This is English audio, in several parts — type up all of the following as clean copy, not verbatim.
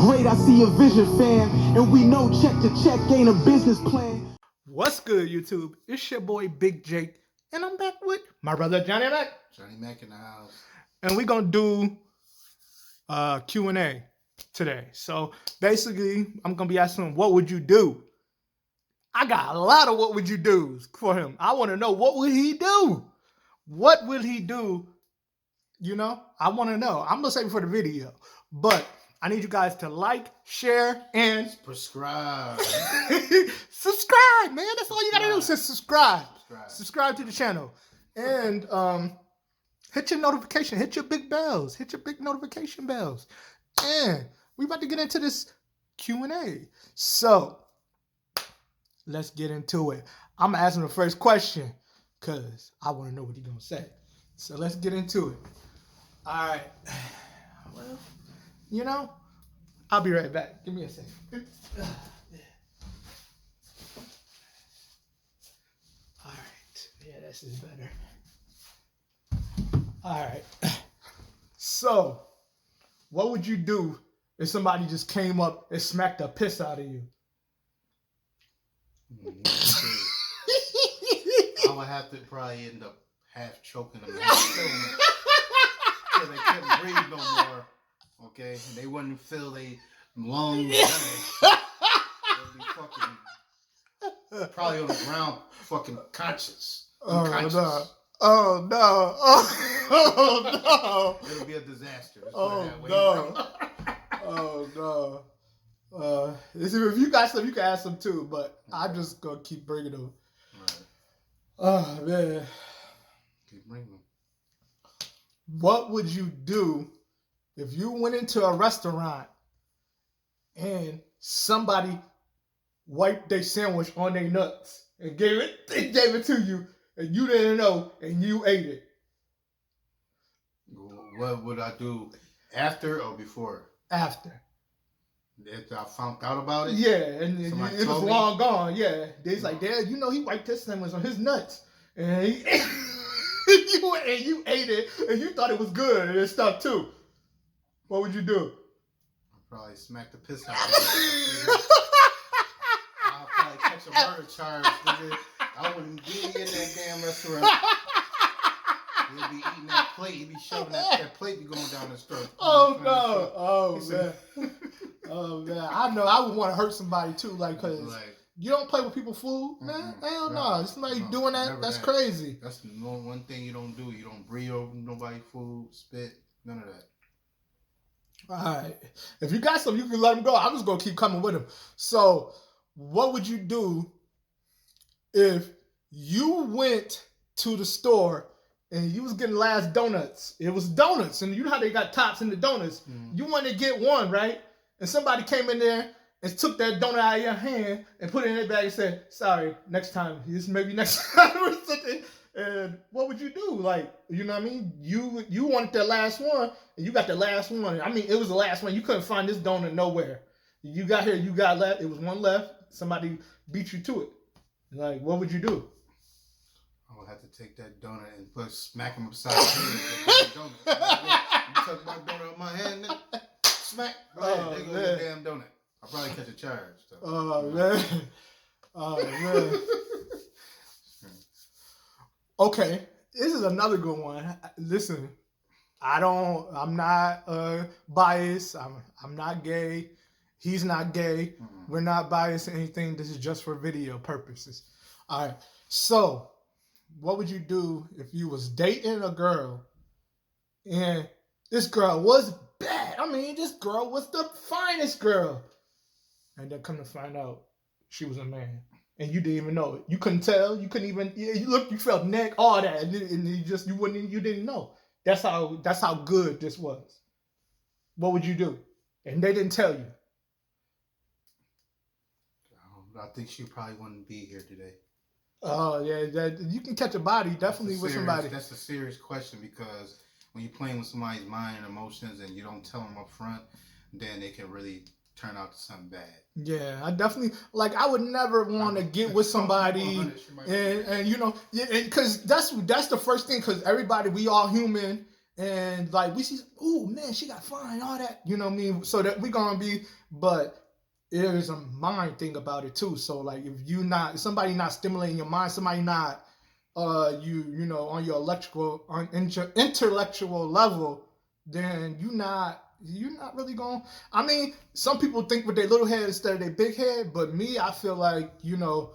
great, I see your vision, fam. And we know check to check ain't a business plan. What's good, YouTube? It's your boy Big Jake, and I'm back with my brother Johnny Mac. Johnnie Mac in the house. And we're gonna do Q&A today. So basically, I'm gonna be asking him, what would you do? I got a lot of what would you do for him. I want to know, what would he do? What will he do? You know, I want to know. I'm gonna say it for the video, but I need you guys to like, share, and Subscribe. subscribe, man. That's all you gotta do. Is subscribe. Subscribe to the channel, and hit your notification. Hit your big bells. Hit your big notification bells. And we about to get into this Q&A. So let's get into it. I'm gonna ask him the first question because I want to know what he's gonna say. So let's get into it. All right. Well, you know, I'll be right back. Give me a second. All right. Yeah, this is better. All right. So, what would you do if somebody just came up and smacked the piss out of you? I would have to probably end up half choking them until they couldn't breathe no more. Okay, and they wouldn't feel their lungs. They'd be fucking probably on the ground, fucking conscious. Unconscious. Oh no! Oh no! It'll be a disaster. Oh no! Oh no! If you got some, you can ask them too. But I'm just gonna keep bringing them. Right. Oh man! Keep bringing them. What would you do if you went into a restaurant and somebody wiped their sandwich on their nuts and gave it to you, and you didn't know, and you ate it? What would I do after or before? After. If I found out about it? Yeah, and it was long gone. Yeah. They's like, Dad, you know he wiped his sandwich on his nuts. And you ate it, and you thought it was good and stuff too. What would you do? I'd probably smack the piss out of it. I'll probably catch a murder charge, nigga. I wouldn't be in that damn restaurant. He'd be eating that plate. He'd be shoving that plate be going down his throat. Oh no! Oh man! Oh man! I know I would want to hurt somebody too, like, cause you don't play with people's food, man. Hell no! Somebody doing that, that's crazy. That's the one thing you don't do. You don't breathe over nobody's food, spit, none of that. All right. If you got some, you can let them go. I'm just gonna keep coming with them. So, what would you do if you went to the store and you was getting last donuts? It was donuts, and you know how they got tops in the donuts. Mm-hmm. You wanted to get one, right? And somebody came in there and took that donut out of your hand and put it in their bag and said, "Sorry, next time. Maybe next time or something." And what would you do? Like, you know what I mean? You wanted the last one, and you got the last one. I mean, it was the last one. You couldn't find this donut nowhere. You got here, you got left. It was one left. Somebody beat you to it. Like, what would you do? I would have to take that donut and smack him upside the head. You took my donut out of my hand, then smack. Go ahead, there goes your damn donut. I'll probably catch a charge. So. Oh man. Oh man. Okay, this is another good one. Listen, I'm not biased. I'm not gay. He's not gay. Mm-hmm. We're not biased or anything. This is just for video purposes. All right. So, what would you do if you was dating a girl and this girl was bad? I mean, this girl was the finest girl. And then come to find out she was a man. And you didn't even know it. You couldn't tell. You couldn't even. You felt neck, all that, and you didn't know. That's how good this was. What would you do? And they didn't tell you. I think she probably wouldn't be here today. Oh yeah, you can catch a body definitely with somebody. That's a serious question, because when you're playing with somebody's mind and emotions and you don't tell them up front, then it can really turn out to something bad. Yeah, I definitely, like, I would never want to get with somebody and you know, because that's the first thing, because everybody, we all human, and like we see, oh man, she got fine, all that, you know what I mean? So that we gonna be, but there's a mind thing about it too. So like if you not somebody not stimulating your mind, somebody not you know on your intellectual level, then you're not really going. I mean, some people think with their little head instead of their big head, but me, I feel like, you know,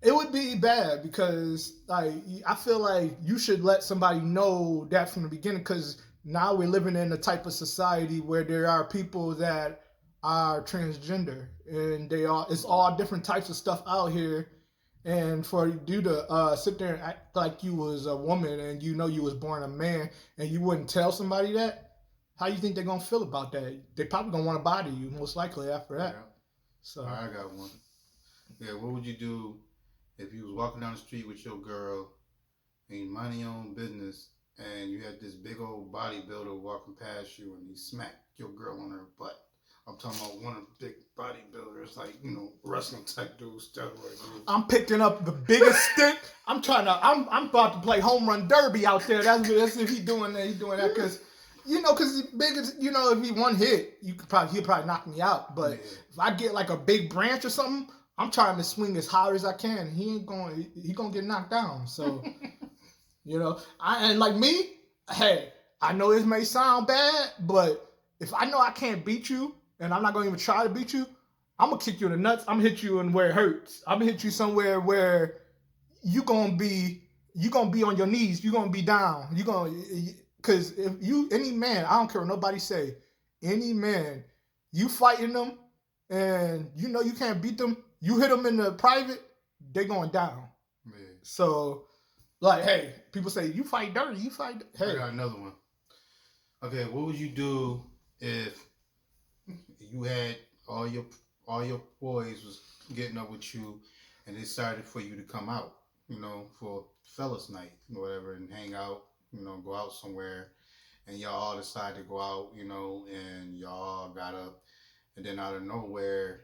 it would be bad because like I feel like you should let somebody know that from the beginning, because now we're living in a type of society where there are people that are transgender, and it's all different types of stuff out here. And for you to sit there and act like you was a woman and you know you was born a man and you wouldn't tell somebody that, how you think they're gonna feel about that? They probably gonna want to bother you most likely after that. Yeah. So I got one. Yeah, what would you do if you was walking down the street with your girl and you minding your own business and you had this big old bodybuilder walking past you and he smacked your girl on her butt? I'm talking about one of the big bodybuilders, like, you know, wrestling type dudes, steroid dudes. I'm picking up the biggest stick. I'm about to play home run derby out there. That's if he's doing that. He's doing that because, you know, because big as, you know, if he one hit, he'll probably knock me out. But if I get like a big branch or something, I'm trying to swing as hard as I can. He gonna get knocked down. So, you know, and like me, hey, I know this may sound bad, but if I know I can't beat you and I'm not gonna even try to beat you, I'm gonna kick you in the nuts. I'm gonna hit you in where it hurts. I'm gonna hit you somewhere where you gonna be on your knees. You're gonna be down. Because if any man, I don't care what nobody say, any man, you fighting them and you know you can't beat them, you hit them in the private, they going down. Man. So, like, hey, people say, you fight dirty, you fight. Hey. I got another one. Okay, what would you do if you had all your boys was getting up with you and they decided for you to come out, you know, for fellas night or whatever and hang out, you know, go out somewhere, and y'all all decided to go out, you know, and y'all got up, and then out of nowhere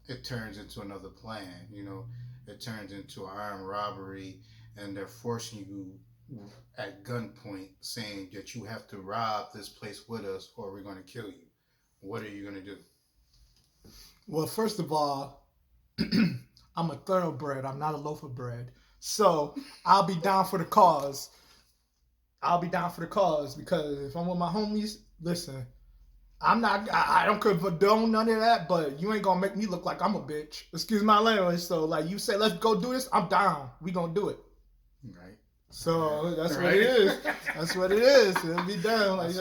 it turns into another plan, you know, it turns into an armed robbery and they're forcing you at gunpoint saying that you have to rob this place with us or we're going to kill you. What are you going to do? Well, first of all, I'm a thoroughbred. I'm not a loaf of bread. So I'll be down for the cause. Because if I'm with my homies, listen, I don't condone none of that, but you ain't gonna make me look like I'm a bitch. Excuse my language. So like you say, let's go do this, I'm down. We gonna do it. Right. So that's what it is. That's what it is. It'll be done. Like,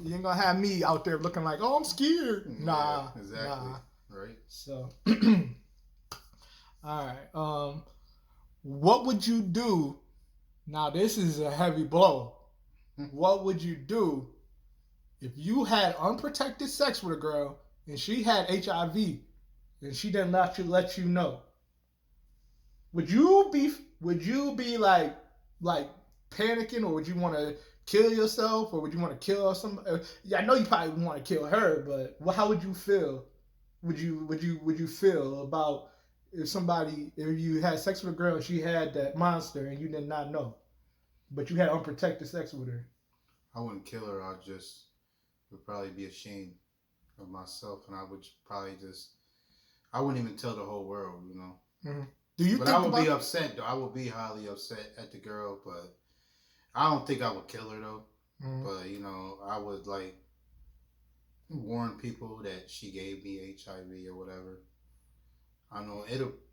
you ain't gonna have me out there looking like, oh, I'm scared. Nah. Yeah, exactly. Nah. Right. So, all right. What would you do? Now, this is a heavy blow. What would you do if you had unprotected sex with a girl and she had HIV and she didn't let you know? Would you be like panicking, or would you want to kill yourself, or would you want to kill somebody? Yeah, I know you probably want to kill her, but how would you feel? Would you feel about if you had sex with a girl and she had that monster and you did not know, but you had unprotected sex with her? I wouldn't kill her. Would probably be ashamed of myself, and I would probably I wouldn't even tell the whole world, you know. Mm-hmm. But I would be upset though. I would be highly upset at the girl, but I don't think I would kill her though. Mm-hmm. But you know, I would like warn people that she gave me HIV or whatever. I know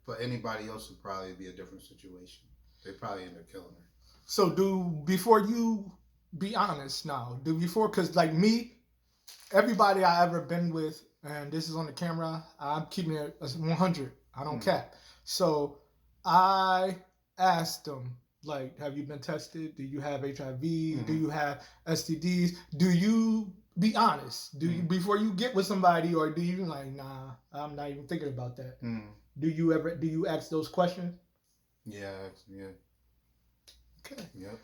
but anybody else would probably be a different situation. They'd probably end up killing her. So before you be honest now, because like me, everybody I ever been with, and this is on the camera, I'm keeping it 100. I don't cap. So I asked them, like, have you been tested? Do you have HIV? Do you have STDs? Do you be honest? Do you before you get with somebody, or do you like, nah, I'm not even thinking about that? Do you ask those questions? Yeah. Okay. Yep.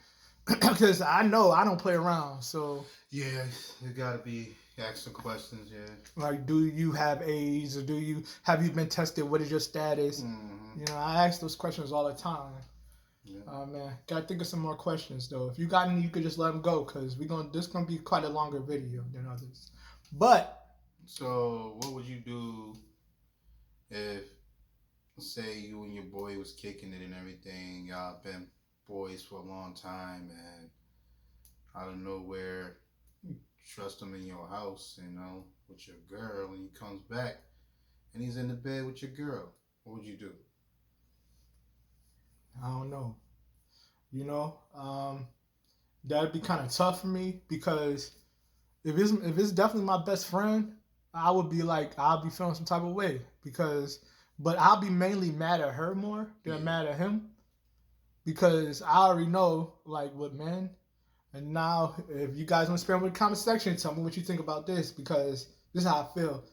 Because I know I don't play around, so yeah, you gotta be asking questions. Yeah. Like, do you have AIDS, or have you been tested? What is your status? You know, I ask those questions all the time. Yeah. Man, gotta think of some more questions though. If you got any, you could just let them go because this gonna be quite a longer video than others. But So, what would you do if, say, you and your boy was kicking it and everything? Y'all been boys for a long time, and out of nowhere, you trust him in your house, with your girl, and he comes back and he's in the bed with your girl. What would you do? I don't know. That'd be kind of tough for me because if it's definitely my best friend, I would be like I'll be feeling some type of way but I'll be mainly mad at her more than mad at him because I already know like what men. And now, if you guys want to spam with the comment section, tell me what you think about this because this is how I feel.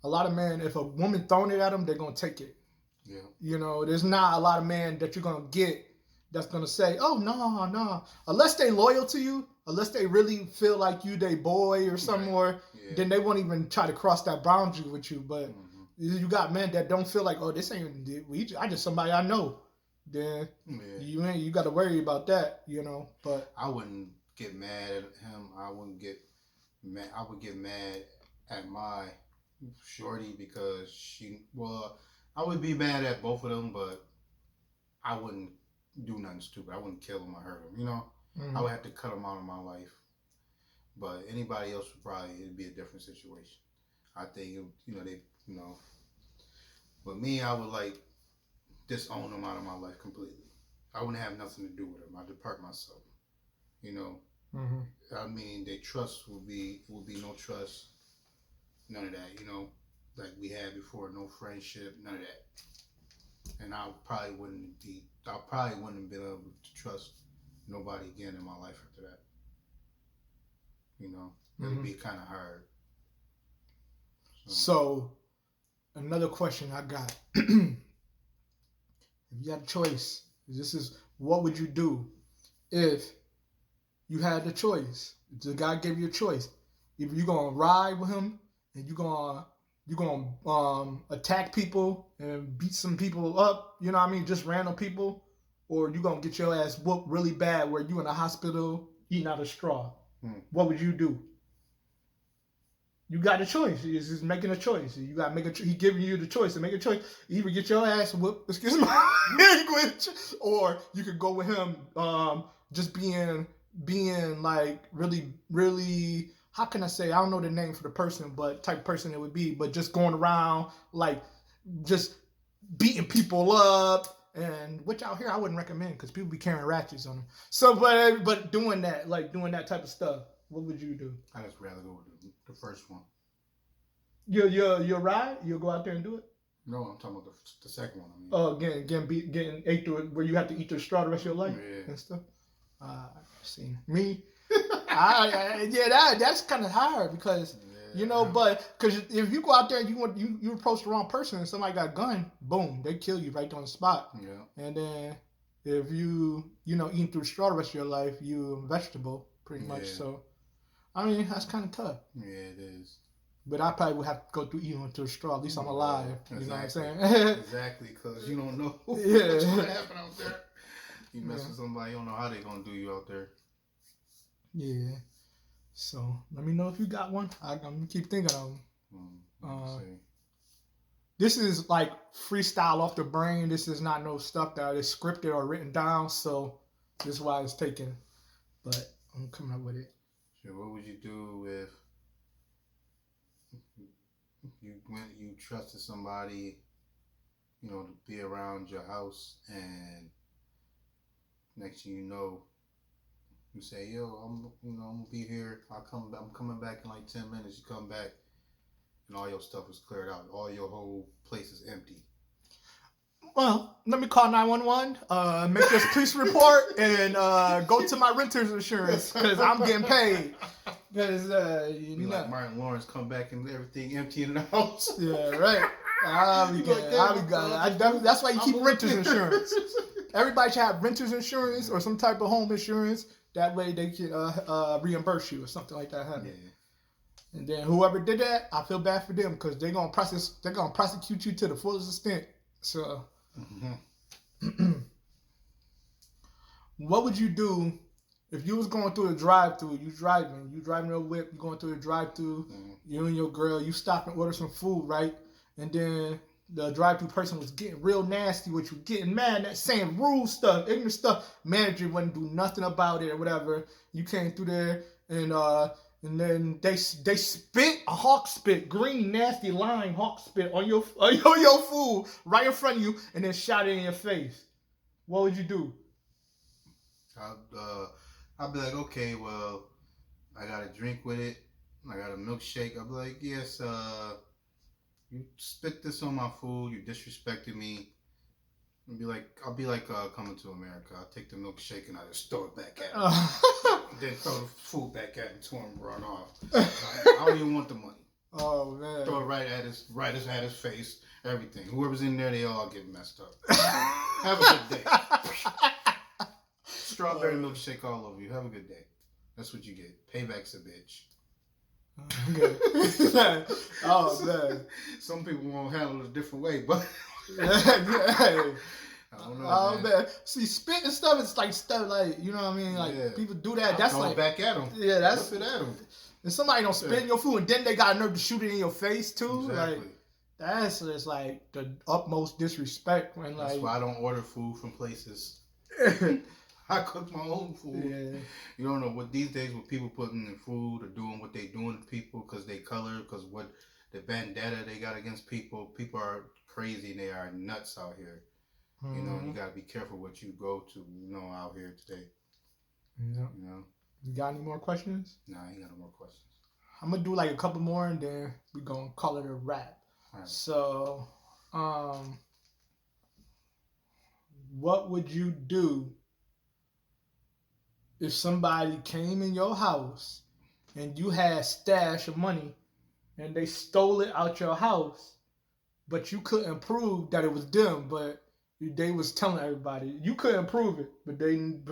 A lot of men, if a woman throwing it at them, they're gonna take it. Yeah. There's not a lot of men that you're gonna get that's gonna say, "Oh no," unless they loyal to you, unless they really feel like you they boy or something more, then they won't even try to cross that boundary with you. But you got men that don't feel like, "Oh, this ain't I just somebody I know." Then you got to worry about that, But I wouldn't get mad at him. I wouldn't get mad. I would get mad at my shorty because I would be mad at both of them, but I wouldn't do nothing stupid. I wouldn't kill him or hurt him. I would have to cut him out of my life. But anybody else it'd be a different situation. I think but me, I would disown him out of my life completely. I wouldn't have nothing to do with him. I'd depart myself. I mean, their trust will be no trust, none of that. Like we had before, no friendship, none of that. And I probably wouldn't have been able to trust nobody again in my life after that. It'd be kind of hard. So, another question I got. If you had a choice, what would you do if you had the choice? The guy gave you a choice. If you're gonna ride with him and you're gonna attack people and beat some people up, just random people, or you gonna get your ass whooped really bad where you in a hospital eating out of straw. What would you do? You got a choice. He's just making a choice. You got to make He's giving you the choice to make a choice. Either get your ass whooped, excuse my language, or you could go with him. Just being like really, really. How can I say? I don't know the name for the person, but type of person it would be. But just going around like just beating people up. And which out here I wouldn't recommend because people be carrying ratchets on them. So, but doing that type of stuff, what would you do? I just rather go with the first one. You'll ride? You'll go out there and do it? No, I'm talking about the second one. Oh, getting ate through it where you have to eat the straw the rest of your life and stuff. See me. That's kind of hard because. But because if you go out there and you approach the wrong person and somebody got a gun, boom, they kill you right on the spot. Yeah. And then if you eating through straw the rest of your life, you a vegetable pretty much. So, I mean, that's kind of tough. Yeah, it is. But I probably would have to go through eating through straw. At least I'm alive. Exactly. You know what I'm saying? Exactly, because you don't know what's Yeah. going to happen out there. You mess with somebody, you don't know how they're going to do you out there. Yeah. So let me know if you got one. I'm gonna keep thinking of them. This is like freestyle off the brain. This is not no stuff that is scripted or written down. So this is why it's taken. But I'm coming up with it. So what would you do if you trusted somebody, to be around your house, and next thing you know, you say, "Yo, I'm gonna be here. I'm coming back in like 10 minutes." You come back, and all your stuff is cleared out. All your whole place is empty. Well, let me call 911, make this police report, and go to my renter's insurance because I'm getting paid. Because like Martin Lawrence, come back and everything empty in the house. Yeah, right. I'll be good. That's why you keep renter's insurance. Everybody should have renter's insurance or some type of home insurance. That way they can reimburse you or something like that happen. Yeah. And then whoever did that, I feel bad for them because they're gonna prosecute you to the fullest extent. So What would you do if you was going through the drive-thru? You driving a whip, you going through the drive-thru, you and your girl, you stop and order some food, right? And then the drive-thru person was getting real nasty with you, getting mad, that saying rude stuff, ignorant stuff. Manager wouldn't do nothing about it or whatever. You came through there and then they spit a hawk spit, green nasty lime hawk spit on your food right in front of you, and then shot it in your face. What would you do? I'll be like, okay, well, I got a drink with it. I got a milkshake. I'll be like, yes, you spit this on my food. You disrespected me. I'll be like Coming to America. I'll take the milkshake and I just throw it back at him. Then throw the food back at him to him, run off. I don't even want the money. Oh man! Throw it right at his face. Everything. Whoever's in there, they all get messed up. Have a good day. Strawberry milkshake all over you. Have a good day. That's what you get. Payback's a bitch. Okay. Oh man. Some people won't handle it a different way, but I don't know. Oh man. See, spit and stuff is like stuff like, you know what I mean? Like people do that. That's throw like it back at them. Yeah, that's Flip it at them. If somebody don't spit in your food and then they got a nerve to shoot it in your face too, Exactly. like that's just like the utmost disrespect. When That's like why I don't order food from places. I cook my own food. Yeah. You don't know what these days, what people putting in food or doing what they doing to people because they color, because what the vendetta they got against people. People are crazy. They are nuts out here. Mm-hmm. You know, you gotta be careful what you go to. You know, out here today. Yeah. You know. You got any more questions? Nah, I ain't got no more questions. I'm gonna do like a couple more and then we gonna call it a wrap. Right. So, what would you do if somebody came in your house and you had stash of money and they stole it out your house, but you couldn't prove that it was them, but they was telling everybody you couldn't prove it, but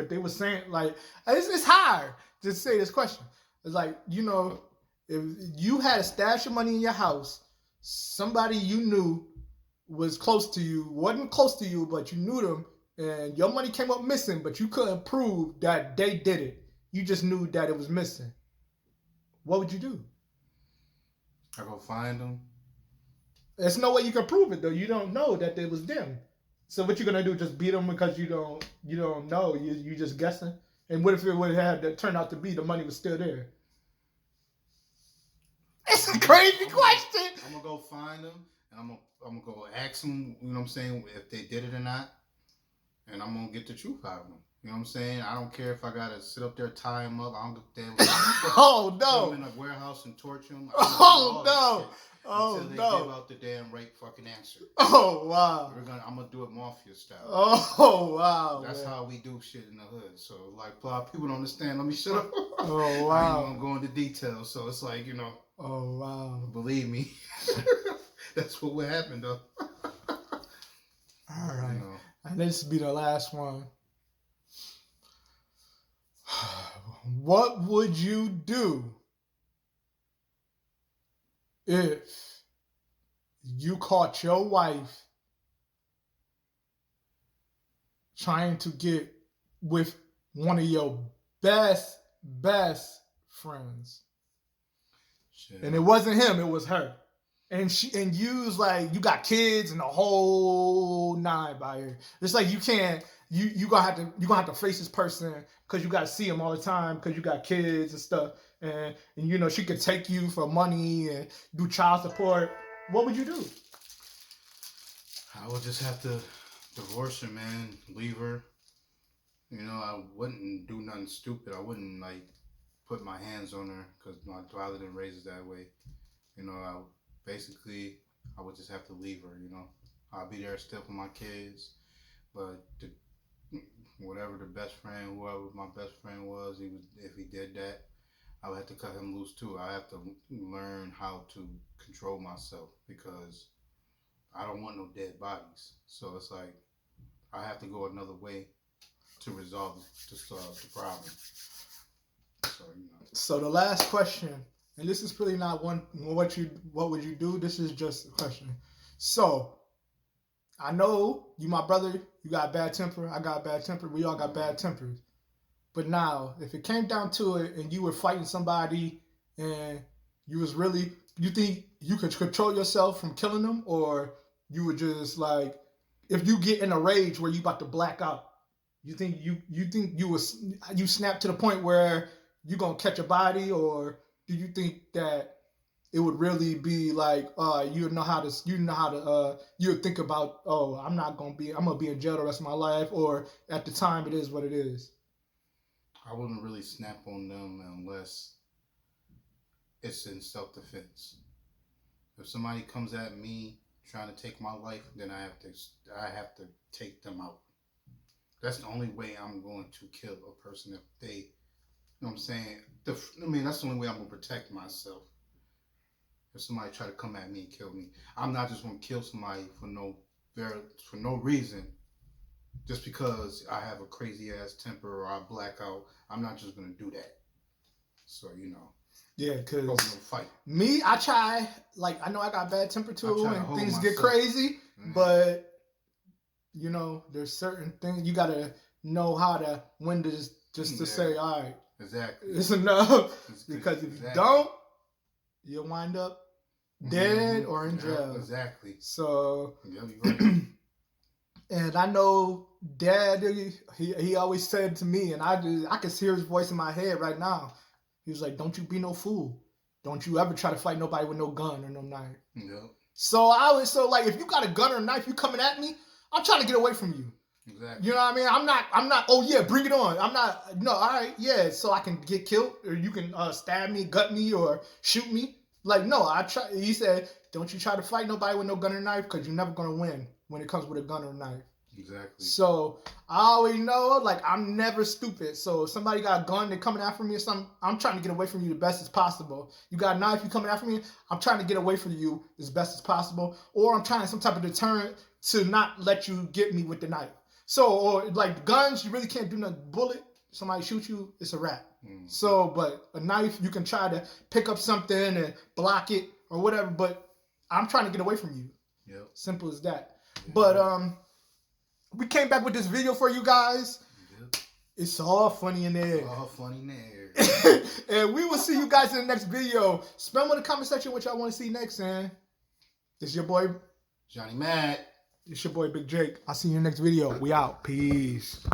they was saying like it's hard to say this question. It's like, you know, if you had a stash of money in your house, somebody you knew was close to you, wasn't close to you, but you knew them, and your money came up missing, but you couldn't prove that they did it. You just knew that it was missing. What would you do? I go find them. There's no way you can prove it though. You don't know that it was them. So what you gonna do? Just beat them because you don't know? You just guessing? And what if it would have turned out to be the money was still there? It's a crazy question. I'm gonna go find them and I'm gonna go ask them. You know what I'm saying? If they did it or not, and I'm gonna get the truth out of them. You know what I'm saying? I don't care if I gotta sit up there, tie them up. I don't give a damn. Oh no! Put them in a warehouse and torture them. Oh no! Oh until they no! give out the damn right fucking answer. Oh wow! I'm gonna do it mafia style. Oh wow! That's how we do shit in the hood. So like, a lot of people don't understand. Let me shut up. Oh wow! I'm going to details. So it's like, you know. Oh wow! Believe me, that's what would happen though. All right, you know. And this will be the last one. What would you do if you caught your wife trying to get with one of your best friends? Shit. And it wasn't him, it was her. And you was like, you got kids and the whole nine by here. It's like you can't, you gonna have to face this person because you gotta see him all the time because you got kids and stuff. And you know, she could take you for money and do child support. What would you do? I would just have to divorce her, man. Leave her. You know, I wouldn't do nothing stupid. I wouldn't like put my hands on her because my father didn't raise us that way. You know, I would just have to leave her. You know, I'll be there still for my kids, but whatever the best friend, whoever my best friend was, if he did that, I would have to cut him loose too. I have to learn how to control myself because I don't want no dead bodies. So it's like I have to go another way to resolve the problem. So, you know. So the last question, and this is really not what would you do? This is just a question. So I know you, my brother. You got a bad temper. I got a bad temper. We all got bad tempers. But now, if it came down to it, and you were fighting somebody, and you think you could control yourself from killing them, or you would just like, if you get in a rage where you about to black out, you think you snap to the point where you gonna catch a body, or do you think that it would really be like you would think about, oh, I'm gonna be in jail the rest of my life, or at the time it is what it is? I wouldn't really snap on them unless it's in self-defense. If somebody comes at me trying to take my life, then I have to take them out. That's the only way I'm going to kill a person. If they, you know what I'm saying? That's the only way I'm going to protect myself. If somebody try to come at me and kill me, I'm not just going to kill somebody for no reason. Just because I have a crazy ass temper or I black out, I'm not just going to do that. So, Yeah, because fight. Me, I try, like, I know I got bad temper too, and things get crazy, but, there's certain things you got to know when to just to say, all right, exactly, it's enough. Because if you don't, you'll wind up dead or in jail. Exactly. So, yeah, you're right. And I know Dad, he always said to me, and I can hear his voice in my head right now. He was like, "Don't you be no fool. Don't you ever try to fight nobody with no gun or no knife." Yeah. So if you got a gun or a knife, you coming at me, I'm trying to get away from you. Exactly. You know what I mean? I'm not. Oh yeah, bring it on. I'm not. No, all right, yeah. So I can get killed, or you can stab me, gut me, or shoot me. Like no, I try. He said, "Don't you try to fight nobody with no gun or knife, because you're never gonna win when it comes with a gun or a knife." Exactly. So I always know, like, I'm never stupid. So if somebody got a gun, they're coming after me or something, I'm trying to get away from you the best as possible. You got a knife, you coming after me, I'm trying to get away from you as best as possible. Or I'm trying some type of deterrent to not let you get me with the knife. So, or like guns, you really can't do nothing. Bullet, somebody shoot you, it's a wrap. Mm. So, but a knife, you can try to pick up something and block it or whatever, but I'm trying to get away from you. Yep. Simple as that. Yeah. But we came back with this video for you guys. Yep. It's all funny in there. All funny in there. And we will see you guys in the next video. Spam in the comment section what y'all want to see next, man. It's your boy Johnny Matt. It's your boy Big Jake. I'll see you in the next video. We out. Peace.